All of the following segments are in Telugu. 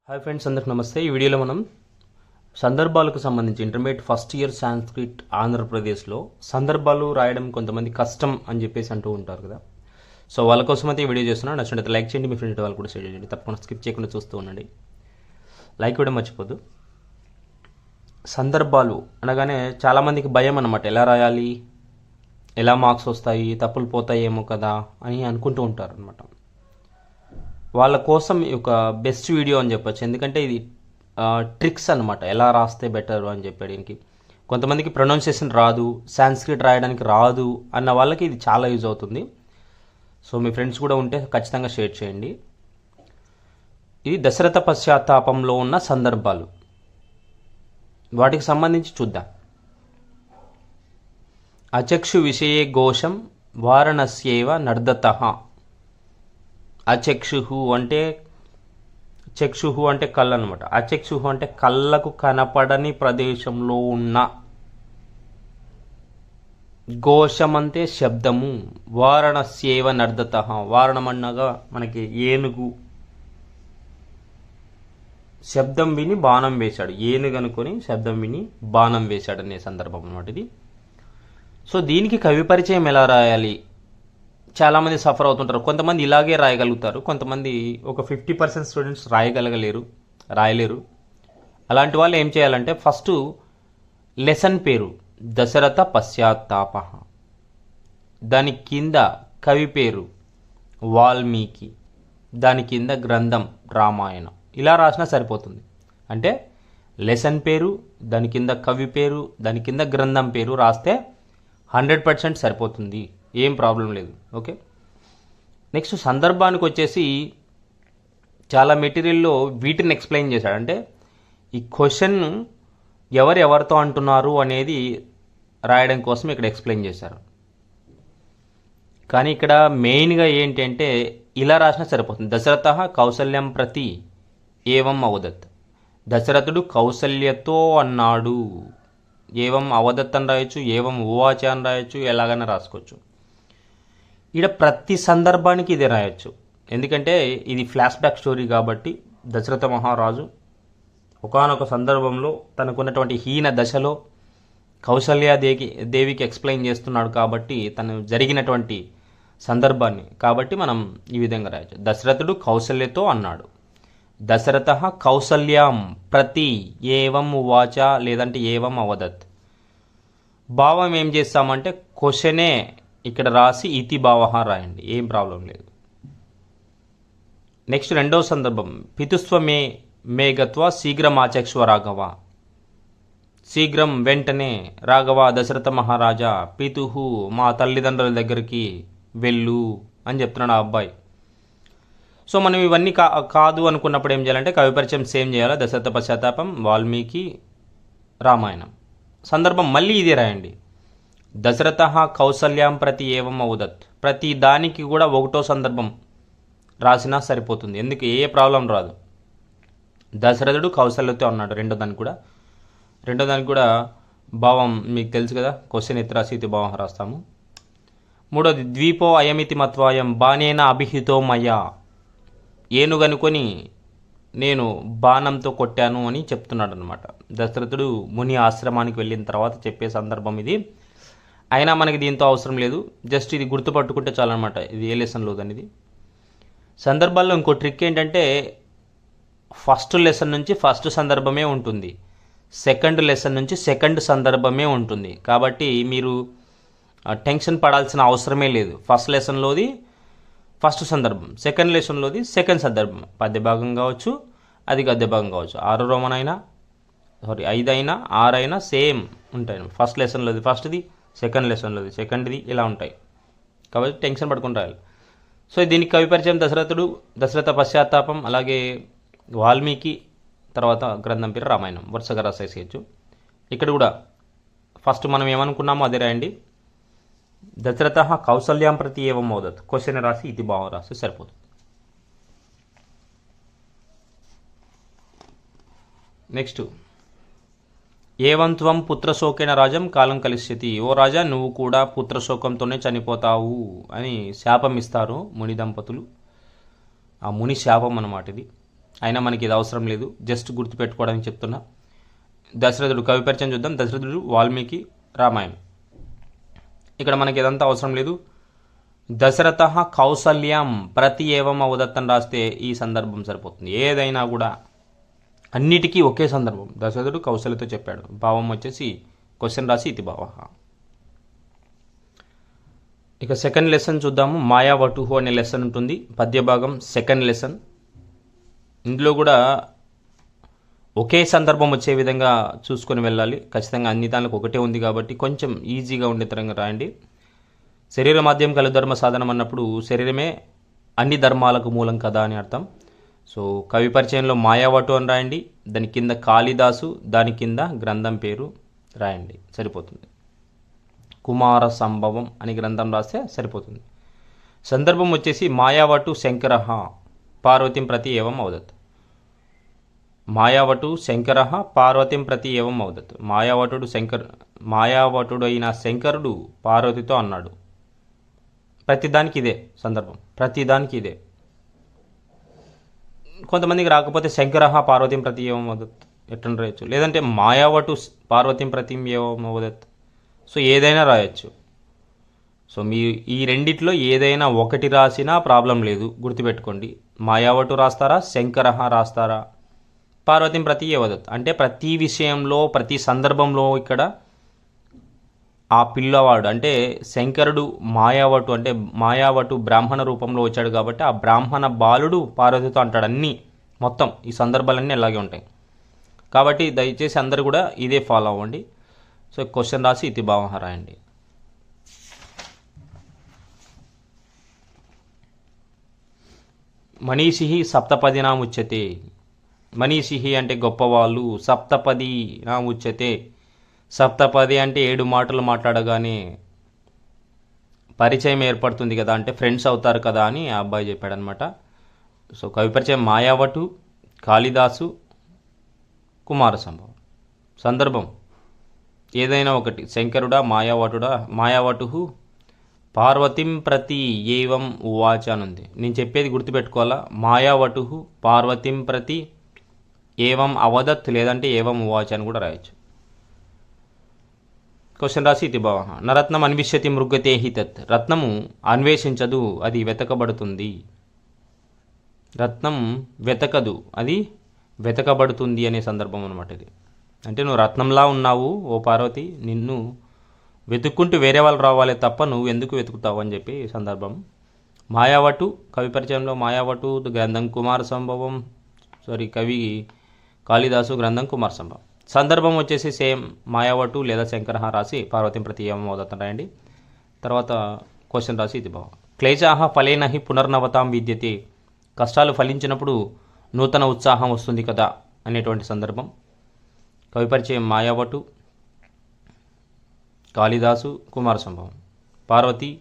హాయ్ ఫ్రెండ్స్, అందరికి నమస్తే. ఈ వీడియోలో మనం సందర్భాలకు సంబంధించి ఇంటర్మీడియట్ ఫస్ట్ ఇయర్ సాంస్క్రిట్ ఆంధ్రప్రదేశ్లో సందర్భాలు రాయడం కొంతమంది కష్టం అని చెప్పేసి అంటూ ఉంటారు కదా. సో వాళ్ళ కోసం అయితే ఈ వీడియో చేస్తున్నాను. నచ్చినట్లయితే లైక్ చేయండి, మీ ఫ్రెండ్ వాళ్ళు కూడా షేర్ చేయండి. తప్పకుండా స్కిప్ చేయకుండా చూస్తూ ఉండండి, లైక్ కూడా మర్చిపోద్దు. సందర్భాలు అనగానే చాలామందికి భయం అన్నమాట. ఎలా రాయాలి, ఎలా మార్క్స్ వస్తాయి, తప్పులు పోతాయేమో కదా అని అనుకుంటూ ఉంటారు అనమాట. వాళ్ళ కోసం ఒక బెస్ట్ వీడియో అని చెప్పొచ్చు. ఎందుకంటే ఇది ట్రిక్స్ అనమాట, ఎలా రాస్తే బెటర్ అని చెప్పడానికి. కొంతమందికి ప్రొనౌన్సియేషన్ రాదు, సాంస్క్రిట్ రాయడానికి రాదు అన్న వాళ్ళకి ఇది చాలా యూజ్ అవుతుంది. సో మీ ఫ్రెండ్స్ కూడా ఉంటే ఖచ్చితంగా షేర్ చేయండి. ఇది దశరథ పశ్చాత్తాపంలో ఉన్న సందర్భాలు, వాటికి సంబంధించి చూద్దాం. అచక్షు విషయే ఘోషం వారణస్యేవ నర్దతః. అచక్షుహు అంటే చక్షుహు అంటే కళ్ళు అనమాట. అచక్షుహు అంటే కళ్ళకు కనపడని ప్రదేశంలో ఉన్న. ఘోషం అంటే శబ్దము. వారణస్యేవ నర్దతః. వారణం అన్నగా మనకి ఏనుగు. శబ్దం విని బాణం వేశాడు. ఏనుగు అనుకొని శబ్దం విని బాణం వేశాడు అనే సందర్భం అనమాట ఇది. సో దీనికి కవి పరిచయం ఎలా రాయాలి? చాలామంది సఫర్ అవుతుంటారు. కొంతమంది ఇలాగే రాయగలుగుతారు, కొంతమంది ఒక 50% స్టూడెంట్స్ రాయలేరు. అలాంటి వాళ్ళు ఏం చేయాలంటే ఫస్ట్ లెసన్ పేరు దశరథ పశ్చాత్తాప, దాని కింద కవి పేరు వాల్మీకి, దాని కింద గ్రంథం రామాయణం. ఇలా రాసినా సరిపోతుంది. అంటే లెసన్ పేరు, దాని కింద కవి పేరు, దాని కింద గ్రంథం పేరు రాస్తే 100% సరిపోతుంది, ఏం ప్రాబ్లం లేదు. ఓకే, నెక్స్ట్ సందర్భానికి వచ్చేసి చాలా మెటీరియల్లో వీటిని ఎక్స్ప్లెయిన్ చేశాడు. అంటే ఈ క్వశ్చన్ ఎవరితో అంటున్నారు అనేది రాయడం కోసం ఇక్కడ ఎక్స్ప్లెయిన్ చేశారు. కానీ ఇక్కడ మెయిన్గా ఏంటి అంటే ఇలా రాసినా సరిపోతుంది. దశరథ కౌసల్యం ప్రతి ఏవం అవదత్. దశరథుడు కౌసల్యతో అన్నాడు. ఏవం అవదత్ అని రాయొచ్చు, ఏవం ఉవాచ అని రాయొచ్చు, ఎలాగైనా రాసుకోవచ్చు. ఇక్కడ ప్రతి సందర్భానికి ఇదే రాయొచ్చు. ఎందుకంటే ఇది ఫ్లాష్ బ్యాక్ స్టోరీ కాబట్టి దశరథ మహారాజు ఒకానొక సందర్భంలో తనకున్నటువంటి హీన దశలో దేవికి ఎక్స్ప్లెయిన్ చేస్తున్నాడు కాబట్టి తను జరిగినటువంటి సందర్భాన్ని. కాబట్టి మనం ఈ విధంగా రాయొచ్చు. దశరథుడు కౌసల్యతో అన్నాడు. దశరథ కౌసల్యాం ప్రతి ఏవం ఉవాచ, లేదంటే ఏవం అవదత్. భావం ఏం చేస్తామంటే క్వశ్చనే ఇక్కడ రాసి ఇతి భావ రాయండి, ఏం ప్రాబ్లం లేదు. నెక్స్ట్ రెండవ సందర్భం పితుస్వ మే గత్వ శీఘ్రం ఆచక్షువ రాఘవ. శీఘ్రం వెంటనే రాఘవ దశరథ మహారాజా పితుహు మా తల్లిదండ్రుల దగ్గరికి వెళ్ళు అని చెప్తున్నాడు ఆ అబ్బాయి. సో మనం ఇవన్నీ కాదు అనుకున్నప్పుడు ఏం చేయాలంటే కవి పరిచయం సేమ్ చేయాలి. దశరథ పశ్చాత్తాపం, వాల్మీకి, రామాయణం. సందర్భం మళ్ళీ ఇదే రాయండి. దశరథ కౌసల్యాం ప్రతి ఏవం అవదత్. ప్రతి దానికి కూడా ఒకటో సందర్భం రాసినా సరిపోతుంది, ఎందుకు ఏ ప్రాబ్లం రాదు. దశరథుడు కౌసల్యతో అన్నాడు. రెండో దానికి కూడా భావం మీకు తెలుసు కదా, క్వశ్చన్ ఎత్తి రాసి ఇతి భావం రాస్తాము. మూడోది ద్వీపో అయమితి మత్వాయం బాణేన అభిహితో మయా. ఏనుగనుకొని నేను బాణంతో కొట్టాను అని చెప్తున్నాడు అనమాట. దశరథుడు ముని ఆశ్రమానికి వెళ్ళిన తర్వాత చెప్పే సందర్భం ఇది. అయినా మనకి దీంతో అవసరం లేదు, జస్ట్ ఇది గుర్తుపట్టుకుంటే చాలన్నమాట. ఇది ఏ లెసన్లో అనేది. సందర్భాల్లో ఇంకో ట్రిక్ ఏంటంటే ఫస్ట్ లెసన్ నుంచి ఫస్ట్ సందర్భమే ఉంటుంది, సెకండ్ లెసన్ నుంచి సెకండ్ సందర్భమే ఉంటుంది. కాబట్టి మీరు టెన్షన్ పడాల్సిన అవసరమే లేదు. ఫస్ట్ లెసన్లోది ఫస్ట్ సందర్భం, సెకండ్ లెసన్లోది సెకండ్ సందర్భం. పద్య భాగం కావచ్చు, అది గద్య భాగం కావచ్చు. 5 అయినా 6 అయినా సేమ్ ఉంటాయి. ఫస్ట్ లెసన్లోది ఫస్ట్ది, సెకండ్ లెసన్లోది సెకండ్ది, ఇలా ఉంటాయి. కాబట్టి టెన్షన్ పడుకుంటూ రాయాలి. సో దీనికి కవి పరిచయం దశరథ పశ్చాత్తాపం, అలాగే వాల్మీకి, తర్వాత గ్రంథం పేరు రామాయణం. వరుసగా రాసేసేయచ్చు. ఇక్కడ కూడా ఫస్ట్ మనం ఏమనుకున్నామో అదే రాయండి. దశరథ కౌసల్యాం ప్రతి ఏవం అవదత్. క్వశ్చన్ రాసి ఇతి భావం రాసి సరిపోతుంది. నెక్స్ట్ ఏవం త్వం పుత్రశోకేన రాజం కాలం కలిష్యతి. ఓ రాజా, నువ్వు కూడా పుత్రశోకంతోనే చనిపోతావు అని శాపం ఇస్తారు ముని దంపతులు. ఆ ముని శాపం అన్నమాట ఇది. అయినా మనకి ఇది అవసరం లేదు, జస్ట్ గుర్తుపెట్టుకోవడానికి చెప్తున్నా. దశరథుడు కవి పరిచయం చూద్దాం. దశరథుడు వాల్మీకి రామాయణం. ఇక్కడ మనకి ఇదంతా అవసరం లేదు. దశరథ కౌసల్యం ప్రతి ఏవం అవదత్ అని రాస్తే ఈ సందర్భం సరిపోతుంది. ఏదైనా కూడా అన్నిటికీ ఒకే సందర్భం. దశరథుడు కౌసల్యతో చెప్పాడు. భావం వచ్చేసి క్వశ్చన్ రాసి ఇతి భావ. ఇక సెకండ్ లెసన్ చూద్దాము. మాయావటుహు అనే లెసన్ ఉంటుంది, పద్య భాగం సెకండ్ లెసన్. ఇందులో కూడా ఒకే సందర్భం వచ్చే విధంగా చూసుకొని వెళ్ళాలి. ఖచ్చితంగా అన్ని దానికి ఒకటే ఉంది కాబట్టి కొంచెం ఈజీగా ఉండే తరంగా రాయండి. శరీర మాధ్యం కలు ధర్మ సాధనం అన్నప్పుడు శరీరమే అన్ని ధర్మాలకు మూలం కదా అని అర్థం. సో కవి పరిచయంలో మాయావటు అని రాయండి, దాని కింద కాళిదాసు, దాని కింద గ్రంథం పేరు రాయండి, సరిపోతుంది. కుమార సంభవం అని గ్రంథం రాస్తే సరిపోతుంది. సందర్భం వచ్చేసి మాయావటు శంకర పార్వతీం ప్రతి ఏవం అవదత్. మాయావటు శంకర పార్వతీం ప్రతి ఏవం అవదత్. మాయావటుడైన శంకరుడు పార్వతితో అన్నాడు. ప్రతిదానికి ఇదే సందర్భం, ప్రతిదానికి ఇదే. కొంతమందికి రాకపోతే శంకర పార్వతీం ప్రతి ఏవం అవదత్ ఎట్లా రాయొచ్చు, లేదంటే మాయావటు పార్వతీం ప్రతి ఏవం అవదత్. సో ఏదైనా రాయొచ్చు. సో మీ ఈ రెండిట్లో ఏదైనా ఒకటి రాసినా ప్రాబ్లం లేదు, గుర్తుపెట్టుకోండి. మాయావటు రాస్తారా, శంకర రాస్తారా, పార్వతీం ప్రతి ఏవదత్ అంటే ప్రతి విషయంలో ప్రతి సందర్భంలో ఇక్కడ ఆ పిల్లవాడు అంటే శంకరుడు మాయావటు అంటే మాయావటు బ్రాహ్మణ రూపంలో వచ్చాడు కాబట్టి ఆ బ్రాహ్మణ బాలుడు పార్వతితో అంటాడు. అన్నీ మొత్తం ఈ సందర్భాలన్నీ అలాగే ఉంటాయి కాబట్టి దయచేసి అందరూ కూడా ఇదే ఫాలో అవ్వండి. సో క్వశ్చన్ రాసి ఇతి భావం రాయండి. మనీషి సప్తపది నాముచ్యతే. మనీషి అంటే గొప్పవాళ్ళు, సప్తపది నాముచ్యతే. సప్తపది అంటే 7 మాటలు మాట్లాడగానే పరిచయం ఏర్పడుతుంది కదా, అంటే ఫ్రెండ్స్ అవుతారు కదా అని ఆ అబ్బాయి చెప్పాడనమాట. సో కవి పరిచయం మాయావటు, కాళిదాసు, కుమార సంభవం. సందర్భం ఏదైనా ఒకటి, శంకరుడా మాయావటుడా. మాయావటు పార్వతిం ప్రతి ఏవం ఉవాచ అనుంది. నేను చెప్పేది గుర్తుపెట్టుకోవాలా. మాయావటు పార్వతిం ప్రతి ఏవం అవదత్ లేదంటే ఏవం ఉవాచ అని కూడా రాయొచ్చు. క్వశ్చన్ రాసి ఇతి భావ. నరత్నం అన్విష్యతి మృగతే హి తత్. రత్నము అన్వేషించదు, అది వెతకబడుతుంది. రత్నం వెతకదు, అది వెతకబడుతుంది అనే సందర్భం అనమాట ఇది. అంటే నువ్వు రత్నంలా ఉన్నావు ఓ పార్వతి, నిన్ను వెతుక్కుంటూ వేరే వాళ్ళు రావాలి తప్ప నువ్వు ఎందుకు వెతుకుతావు అని చెప్పి సందర్భం. మాయావటు కవి పరిచయంలో మాయావటు గ్రంథం కుమార సంభవం, కవి కాళిదాసు గ్రంథం కుమార సంభవం. సందర్భం వచ్చేసి సేమ్ మాయావటు లేదా శంకర రాసి పార్వతీం ప్రతి ఏవం అవదత్ రాయండి. తర్వాత క్వశ్చన్ రాసి ఇది భావం. క్లేశాహ ఫలేనహి పునర్నవతాం విద్యతే. కష్టాలు ఫలించినప్పుడు నూతన ఉత్సాహం వస్తుంది కదా అనేటువంటి సందర్భం. కవి పరిచయం మాయావటు, కాళిదాసు, కుమార సంభవం. పార్వతి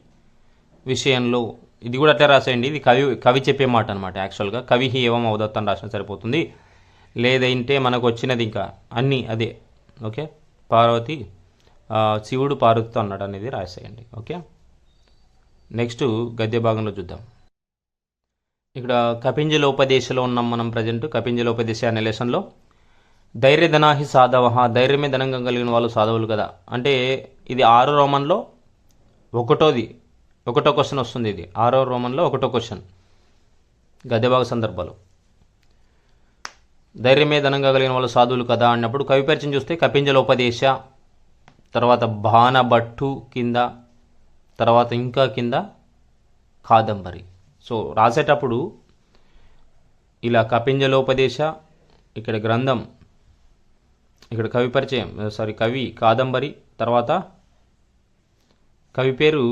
విషయంలో ఇది కూడా అట్లా రాసేయండి. ఇది కవి చెప్పే మాట అనమాట. యాక్చువల్గా కవి ఏవం అవదత్ అని రాసిన సరిపోతుంది. లేదంటే మనకు వచ్చినది ఇంకా అన్నీ అదే. ఓకే, పార్వతి శివుడు పార్వతితో అన్నాడు అనేది రాసేయండి. ఓకే, నెక్స్ట్ గద్య భాగంలో చూద్దాం. ఇక్కడ కపింజలోపదేశంలో ఉన్నాం మనం ప్రజెంట్. కపింజలోపదేశ అనే లెసన్లో ధైర్యధనాహి సాధవ. ధైర్యమే ధనంగా కలిగిన వాళ్ళు సాధవులు కదా. అంటే ఇది 6వ రోమన్లో ఒకటో క్వశ్చన్ వస్తుంది. ఇది 6వ రోమన్లో 1వ క్వశ్చన్ గద్యభాగ సందర్భాలు. ధైర్యమే ధనంగా కలిగిన వాళ్ళు సాధువులు కదా అన్నప్పుడు కవి పరిచయం చూస్తే కపింజలోపదేశ, తర్వాత బాణభట్టు కింద, తర్వాత ఇంకా కింద కాదంబరి. సో రాసేటప్పుడు ఇలా కపింజలోపదేశ, ఇక్కడ గ్రంథం, ఇక్కడ కవి పరిచయం కవి కాదంబరి, తర్వాత కవి పేరు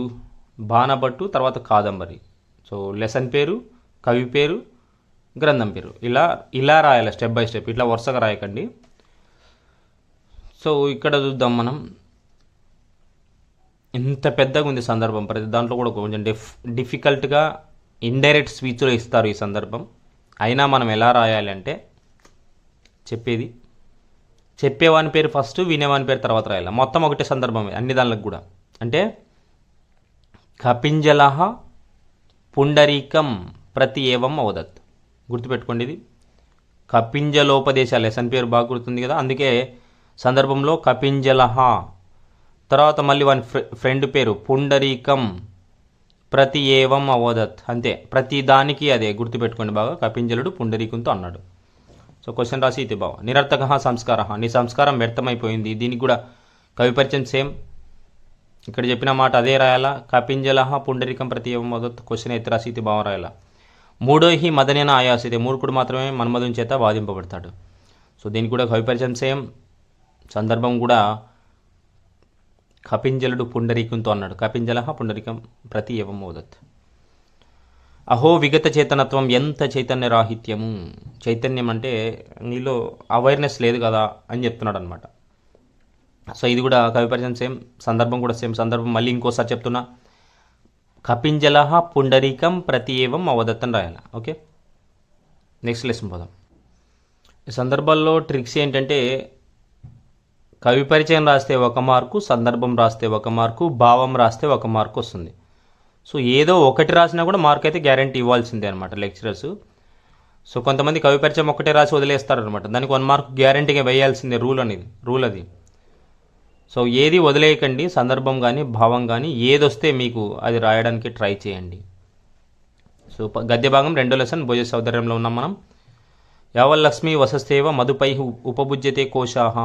బాణభట్టు, తర్వాత కాదంబరి. సో లెసన్ పేరు, కవి పేరు, గ్రంథం పేరు, ఇలా రాయాలి స్టెప్ బై స్టెప్. ఇట్లా వరుసగా రాయకండి. సో ఇక్కడ చూద్దాం మనం. ఇంత పెద్దగా ఉంది సందర్భం. ప్రతి దాంట్లో కూడా కొంచెం డిఫికల్ట్గా ఇండైరెక్ట్ స్పీచ్లో ఇస్తారు ఈ సందర్భం. అయినా మనం ఎలా రాయాలి అంటే చెప్పేవాని పేరు ఫస్ట్, వినేవాని పేరు తర్వాత రాయాలి. మొత్తం ఒకటే సందర్భమే అన్ని దానికి కూడా. అంటే కపింజలః పుండరీకం ప్రతి ఏవం అవదత్. గుర్తుపెట్టుకోండి ఇది. కపింజలోపదేశ లెసన్ పేరు బాగా గుర్తుంది కదా, అందుకే సందర్భంలో కపింజలహ. తర్వాత మళ్ళీ వాని ఫ్రెండ్ పేరు పుండరీకం ప్రతి ఏవం అవోదత్, అంతే, ప్రతి దానికి అదే గుర్తుపెట్టుకోండి బాగా, కపింజలుడు పుండరీకంతో అన్నాడు. సో క్వశ్చన్ రాసి ఇది బావ. నిరర్థక సంస్కార, నీ సంస్కారం వ్యర్థమైపోయింది. దీనికి కూడా కవి పరిచయం సేమ్, ఇక్కడ చెప్పిన మాట అదే రాయాలా. కపింజల పుండరీకం ప్రతి ఏవం అవోదత్, క్వశ్చన్ ఎత్తి రాసి ఇది బావ రాయాలా. మూడోహి మదనేన ఆయాసితే, మూర్ఖుడు మాత్రమే మన్మధుని చేత బాధింపబడతాడు. సో దీనికి కూడా కవి పరిచయం సేమ్, సందర్భం కూడా కపింజలుడు పుండరీకంతో అన్నాడు. కపింజల పుండరీకం ప్రతి ఏవం అవోదత్. అహో విగత చేతనత్వం, ఎంత చైతన్య రాహిత్యము. చైతన్యం అంటే నీలో అవేర్నెస్ లేదు కదా అని చెప్తున్నాడు అనమాట. సో ఇది కూడా కవి పరిచయం సేమ్, సందర్భం కూడా సేమ్. సందర్భం మళ్ళీ ఇంకోసారి చెప్తున్నా, కపింజల పుండరీకం ప్రతి ఏవం అవదత్ అని రాయాలి. ఓకే, నెక్స్ట్ లెసన్ పోదాం. ఈ సందర్భాల్లో ట్రిక్స్ ఏంటంటే, కవి పరిచయం రాస్తే 1 మార్కు, సందర్భం రాస్తే 1 మార్కు, భావం రాస్తే 1 మార్కు వస్తుంది. సో ఏదో ఒకటి రాసినా కూడా మార్క్ అయితే గ్యారంటీ ఇవ్వాల్సిందే అనమాట లెక్చరర్స్. సో కొంతమంది కవి పరిచయం ఒకటే రాసి వదిలేస్తారనమాట, దానికి 1 మార్క్ గ్యారంటీగా వేయాల్సిందే, రూల్ అది. సో ఏది వదిలేయకండి, సందర్భం కానీ భావం కానీ ఏది వస్తే మీకు అది రాయడానికి ట్రై చేయండి. సో గద్య భాగం 2వ లెసన్ భోజ సౌందర్యంలో ఉన్నాం మనం. యావల్లక్ష్మి వసస్తేవ మధుపై ఉపభుజ్యతే కోశాహ.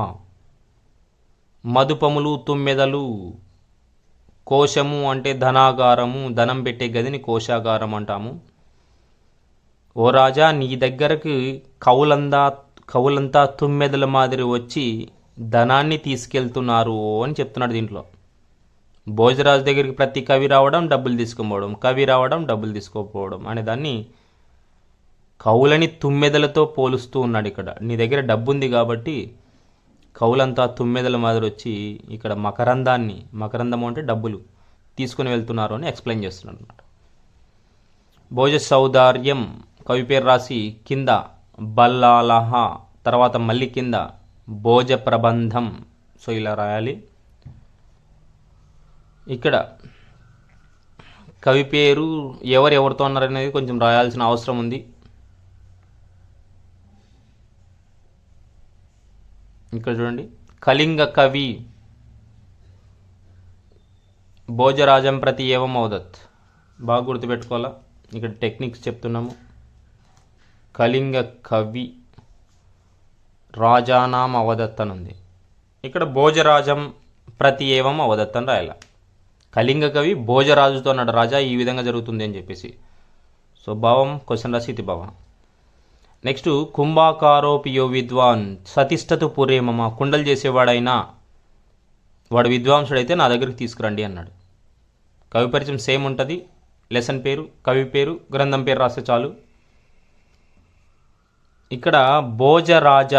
మధుపములు తుమ్మెదలు, కోశము అంటే ధనాగారము, ధనం పెట్టే గదిని కోశాగారం అంటాము. ఓ రాజా, నీ దగ్గరకు కవులంతా తుమ్మెదల మాదిరి వచ్చి ధనాన్ని తీసుకెళ్తున్నారు అని చెప్తున్నాడు దీంట్లో. భోజరాజు దగ్గరికి ప్రతి కవి రావడం, డబ్బులు తీసుకుపోవడం, కవి రావడం, డబ్బులు తీసుకోపోవడం అనే దాన్ని కవులని తుమ్మెదలతో పోలుస్తూ ఉన్నాడు ఇక్కడ. నీ దగ్గర డబ్బు ఉంది కాబట్టి కవులంతా తుమ్మెదల మాదిరి వచ్చి ఇక్కడ మకరందము అంటే డబ్బులు తీసుకుని వెళ్తున్నారు అని ఎక్స్ప్లెయిన్ చేస్తున్నాడు అనమాట. భోజ సౌదార్యం కవి పేరు రాసి కింద బల్లాలహ, తర్వాత మళ్ళీ కింద భోజ ప్రబంధం. సో ఇలా రాయాలి. ఇక్కడ కవి పేరు ఎవరితో ఉన్నారనేది కొంచెం రాయాల్సిన అవసరం ఉంది. ఇక్కడ చూడండి, కళింగ కవి భోజరాజం ప్రతి ఏవం అవదత్, బాగా గుర్తుపెట్టుకోవాలా. ఇక్కడ టెక్నిక్స్ చెప్తున్నాము. కళింగ కవి రాజానాం అవదత్ అని ఉంది, ఇక్కడ భోజరాజం ప్రతి ఏవం అవదత్ అని రాయాల. కళింగ కవి భోజరాజుతో అన్నాడు, రాజా ఈ విధంగా జరుగుతుంది అని చెప్పేసి. సో భావం క్వశ్చన్ రాసి ఇది భావం. నెక్స్ట్, కుంభాకారోపియో విద్వాన్ సతిష్టతు పురేమమ. కుండలు చేసేవాడైనా వాడు విద్వాంసుడైతే నా దగ్గరికి తీసుకురండి అన్నాడు. కవి పరిచయం సేమ్ ఉంటుంది, లెసన్ పేరు, కవి పేరు, గ్రంథం పేరు రాస్తే చాలు. ఇక్కడ భోజరాజ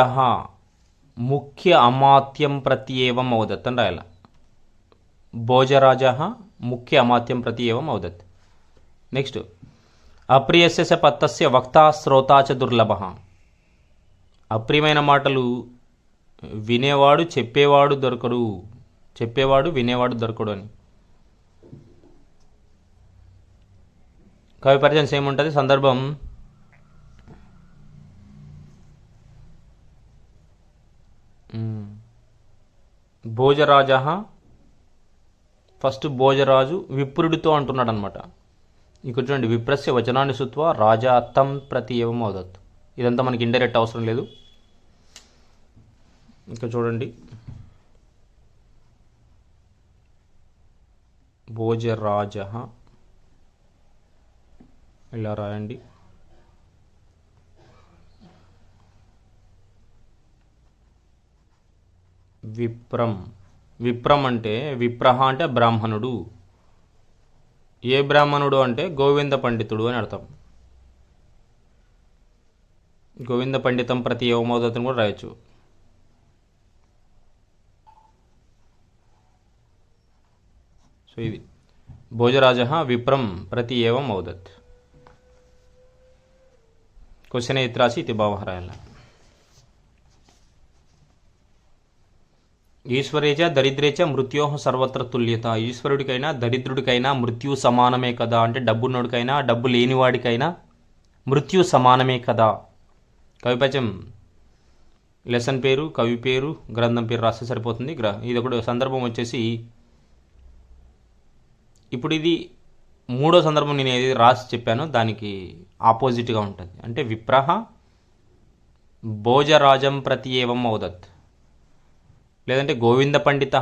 ముఖ్య అమాత్యం ప్రతి ఏవం అవదత్ అని రాయాల. భోజరాజ ముఖ్య అమాత్యం ప్రతి ఏవం అవదత్. నెక్స్ట్, అప్రియస్య పత్తస్య వక్తా శ్రోతా చ దుర్లభ. అప్రియమైన మాటలు వినేవాడు చెప్పేవాడు దొరకడు, వినేవాడు దొరకడు అని. కవి పరిచయం సేమ్ ఉంటుంది, సందర్భం భోజరాజ. ఫస్ట్ భోజరాజు విప్రుడితో అంటున్నాడు అనమాట. ఇక్కడ చూడండి, విప్రస్య వచనాన్ని సుత్వ రాజా తం ప్రతి ఏవం అవదత్. ఇదంతా మనకి ఇండైరెక్ట్ అవసరం లేదు. ఇంకా చూడండి, భోజరాజ ఇలా రాయండి. విప్రం అంటే విప్రహ అంటే బ్రాహ్మణుడు. ఏ బ్రాహ్మణుడు అంటే గోవింద పండితుడు అని అర్థం. గోవింద పండితం ప్రతి ఏవమవదత్తుని కూడా రాయొచ్చు. సో ఇది భోజరాజ విప్రం ప్రతి ఏవం అవదత్. క్వశ్చన్ ఎత్తి రాసి ఇది భావ రాయాల. ఈశ్వరేచ దరిద్రేచ మృత్యోహ సర్వత్ర తుల్యత. ఈశ్వరుడికైనా దరిద్రుడికైనా మృత్యు సమానమే కదా, అంటే డబ్బున్నోడికైనా డబ్బు లేనివాడికైనా మృత్యు సమానమే కదా. కవిపచం లెసన్ పేరు, కవి పేరు, గ్రంథం పేరు రాస్తే సరిపోతుంది. ఇది ఒకటి సందర్భం వచ్చేసి, ఇప్పుడు ఇది మూడో సందర్భం నేను ఏది రాసి చెప్పానో దానికి ఆపోజిట్గా ఉంటుంది. అంటే విప్రహ భోజరాజం ప్రతి ఏవం అవదత్, లేదంటే గోవింద పండిత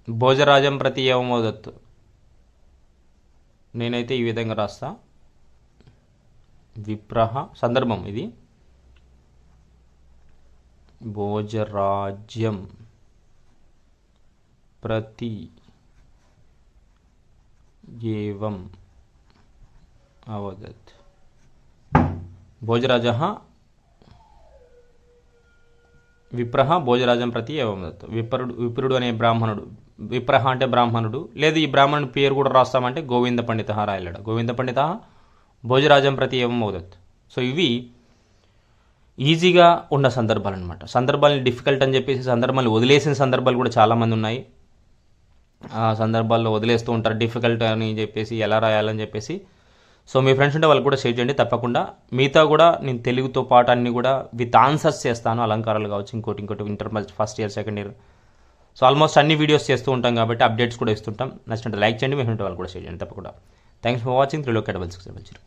భోజరాజం ప్రతి ఏవం అవదత్. నేనైతే ఈ విధంగా రాస్తా. విప్రహ సందర్భం ఇది, భోజరాజ్యం ప్రతి ఏవం అవదత్. భోజరాజ విప్రహ భోజరాజం ప్రతి ఏవం అవదత్. విప్రుడు అనే బ్రాహ్మణుడు, విప్రహ అంటే బ్రాహ్మణుడు, లేదు ఈ బ్రాహ్మణుడి పేరు కూడా రాస్తామంటే గోవింద పండిత రాయలేడు. గోవింద పండిత భోజరాజం ప్రతి ఏవం అవదత్. సో ఇవి ఈజీగా ఉన్న సందర్భాలు అనమాట. సందర్భాలని డిఫికల్ట్ అని చెప్పేసి సందర్భాలు వదిలేసిన సందర్భాలు కూడా చాలామంది ఉన్నాయి. ఆ సందర్భాల్లో వదిలేస్తూ ఉంటారు డిఫికల్ట్ అని చెప్పేసి, ఎలా రాయాలని చెప్పేసి. సో మీ ఫ్రెండ్స్ ఉంటే వాళ్ళు కూడా షేర్ చేయండి తప్పకుండా. మిగతా కూడా నేను తెలుగుతో పాటు అన్నీ కూడా విత్ ఆన్సర్స్ చేస్తాను. అలంకారాలు కావచ్చు, ఇంకోటి inter first year, second year. So almost అన్ని వీడియోస్ చేస్తూ ఉంటాం కాబట్టి అప్డేట్స్ కూడా ఇస్తుంటాం. నచ్చినట్టు లైక్ చేయండి, మీ ఫ్రెండ్ వాళ్ళు కూడా షేర్ చేయండి తప్పకుండా. Thanks for watching. 3 Look at 670.